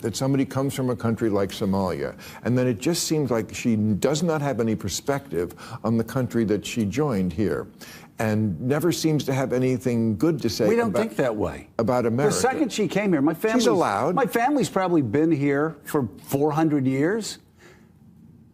that somebody comes from a country like Somalia, and then it just seems like she does not have any perspective on the country that she joined here, and never seems to have anything good to say. We don't think that way about America. The second she came here, she's allowed. My family's probably been here for 400 years.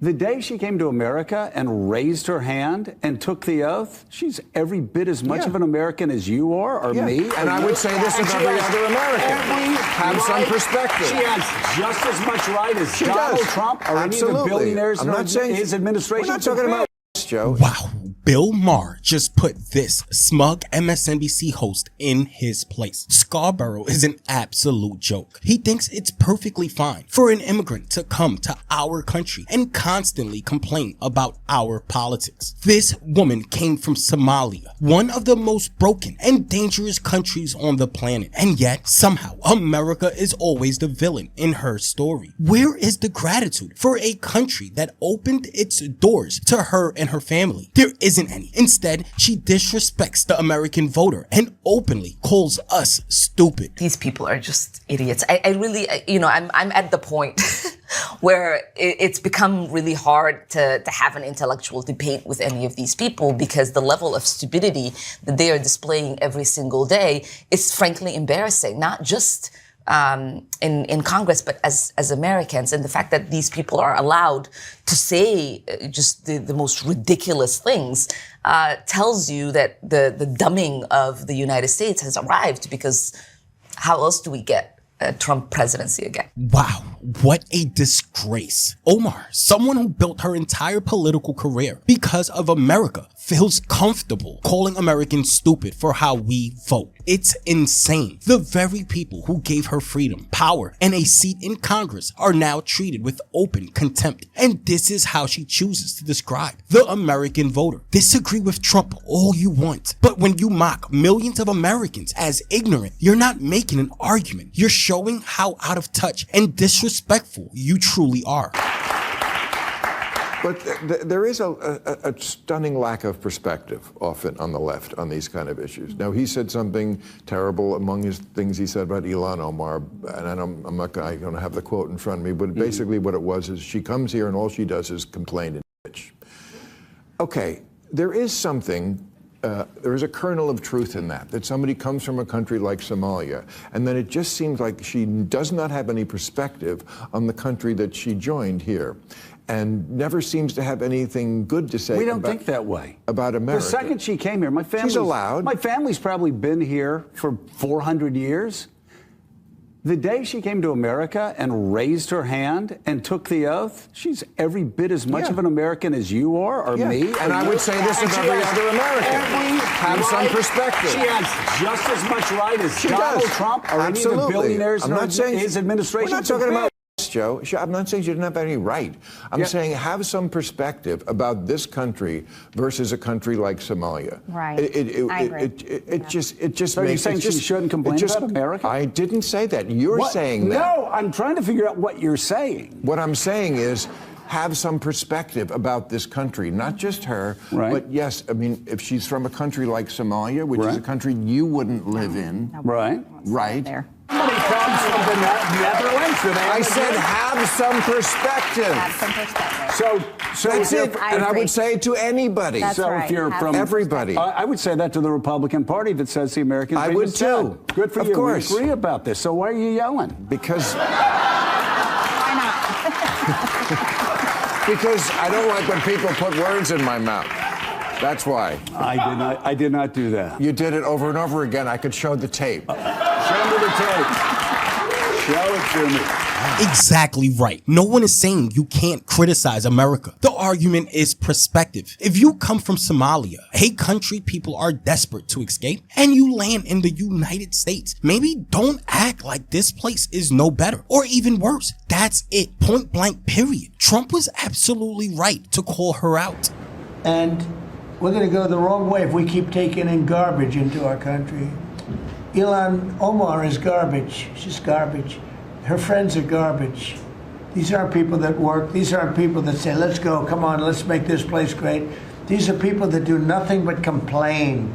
The day she came to America and raised her hand and took the oath, she's every bit as much of an American as you are, or me. And I would say this of every other American. Have some perspective. She has just as much right as Donald Trump or any of the billionaires in his administration. We're not talking about Joe. Wow. Bill Maher just put this smug MSNBC host in his place. Scarborough is an absolute joke. He thinks it's perfectly fine for an immigrant to come to our country and constantly complain about our politics. This woman came from Somalia, one of the most broken and dangerous countries on the planet, and yet somehow America is always the villain in her story. Where is the gratitude for a country that opened its doors to her and her family? There isn't any. Instead, she disrespects the American voter and openly calls us stupid. These people are just idiots. I really, I'm at the point where it's become really hard to have an intellectual debate with any of these people, because the level of stupidity that they are displaying every single day is frankly embarrassing, not just in Congress, but as Americans. And the fact that these people are allowed to say just the most ridiculous things tells you that the dumbing of the United States has arrived, because how else do we get a Trump presidency again? Wow, what a disgrace. Omar, someone who built her entire political career because of America, feels comfortable calling Americans stupid for how we vote. It's insane. The very people who gave her freedom, power, and a seat in Congress are now treated with open contempt. And this is how she chooses to describe the American voter. Disagree with Trump all you want, but when you mock millions of Americans as ignorant, you're not making an argument. You're showing how out of touch and disrespectful you truly are. But there is a stunning lack of perspective often on the left on these kind of issues. Now, he said something terrible among his things he said about Ilhan Omar, and I'm not going to have the quote in front of me, but basically what it was is she comes here and all she does is complain and bitch. Okay, there is something, there is a kernel of truth in that somebody comes from a country like Somalia, and then it just seems like she does not have any perspective on the country that she joined here, and never seems to have anything good to say. We don't think that way about America. The second she came here, she's allowed. My family's probably been here for 400 years. The day she came to America and raised her hand and took the oath, she's every bit as much of an American as you are, or me. And I would say this of every other American. Have some perspective. She has just as much right as Donald Trump or any of the billionaires in his administration. We're not talking about Joe. I'm not saying she didn't have any right. I'm saying have some perspective about this country versus a country like Somalia. Right. I agree. It just so makes. You're saying she shouldn't complain about America? I didn't say that. You're saying that. No, I'm trying to figure out what you're saying. What I'm saying is, have some perspective about this country, not just her, but yes, I mean, if she's from a country like Somalia, which is a country you wouldn't live in, right? Somebody comes from the Netherlands. I said have some perspective. Have some perspective. So that's it. And I would say it to anybody. That's if you're from everybody. I would say that to the Republican Party that says the Americans. I would too. Good for you. Of course. We agree about this. So why are you yelling? Because. Why not? Because I don't like when people put words in my mouth. That's why. I did not do that. You did it over and over again. I could show the tape. Show me the tape. Show it to me. Exactly right. No one is saying you can't criticize America. The argument is perspective. If you come from Somalia, a country people are desperate to escape, and you land in the United States, maybe don't act like this place is no better, or even worse. That's it. Point blank, period. Trump was absolutely right to call her out. And we're going to go the wrong way if we keep taking in garbage into our country. Ilhan Omar is garbage. She's garbage. Her friends are garbage. These aren't people that work. These aren't people that say, let's go, come on, let's make this place great. These are people that do nothing but complain.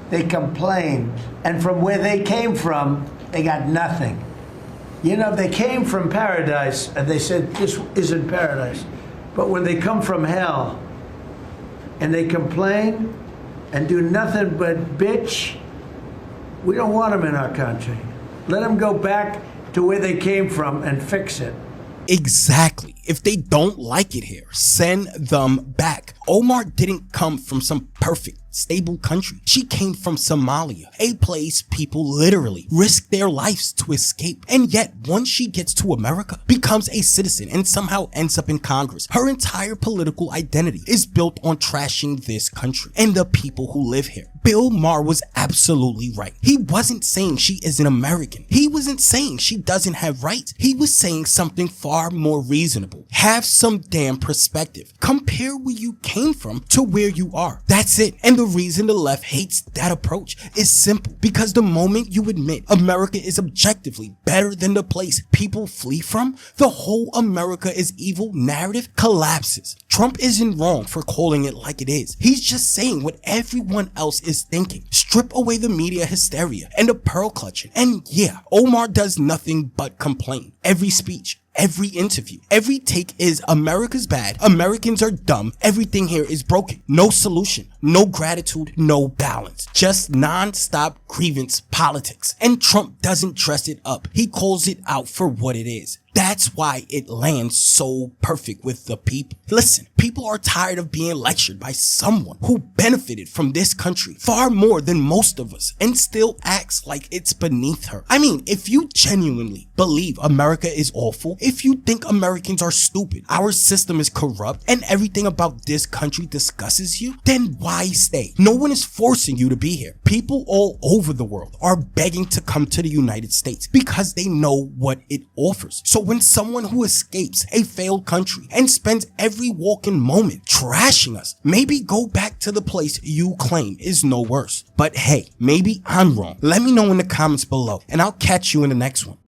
They complain. And from where they came from, they got nothing. You know, they came from paradise and they said this isn't paradise. But when they come from hell and they complain and do nothing but bitch, we don't want them in our country. Let them go back to where they came from and fix it. Exactly. If they don't like it here, send them back. Omar didn't come from some perfect, stable country. She came from Somalia, a place people literally risk their lives to escape. And yet, once she gets to America, becomes a citizen and somehow ends up in Congress, her entire political identity is built on trashing this country and the people who live here. Bill Maher was absolutely right. He wasn't saying she is an American. He wasn't saying she doesn't have rights. He was saying something far more reasonable. Have some damn perspective. Compare where you came from to where you are. That's it. And the reason the left hates that approach is simple. Because the moment you admit America is objectively better than the place people flee from, the whole America is evil narrative collapses. Trump isn't wrong for calling it like it is. He's just saying what everyone else is thinking. Strip away the media hysteria and the pearl clutching. And yeah, Omar does nothing but complain. Every speech, every interview, every take is America's bad, Americans are dumb, everything here is broken. No solution, no gratitude, no balance. Just non-stop grievance politics. And Trump doesn't dress it up. He calls it out for what it is. That's why it lands so perfect with the people. Listen, people are tired of being lectured by someone who benefited from this country far more than most of us and still acts like it's beneath her. I mean, if you genuinely believe America is awful, if you think Americans are stupid, our system is corrupt, and everything about this country disgusts you, then why stay? No one is forcing you to be here. People all over the world are begging to come to the United States because they know what it offers. So when someone who escapes a failed country and spends every walking moment trashing us, maybe go back to the place you claim is no worse. But hey, maybe I'm wrong. Let me know in the comments below, and I'll catch you in the next one.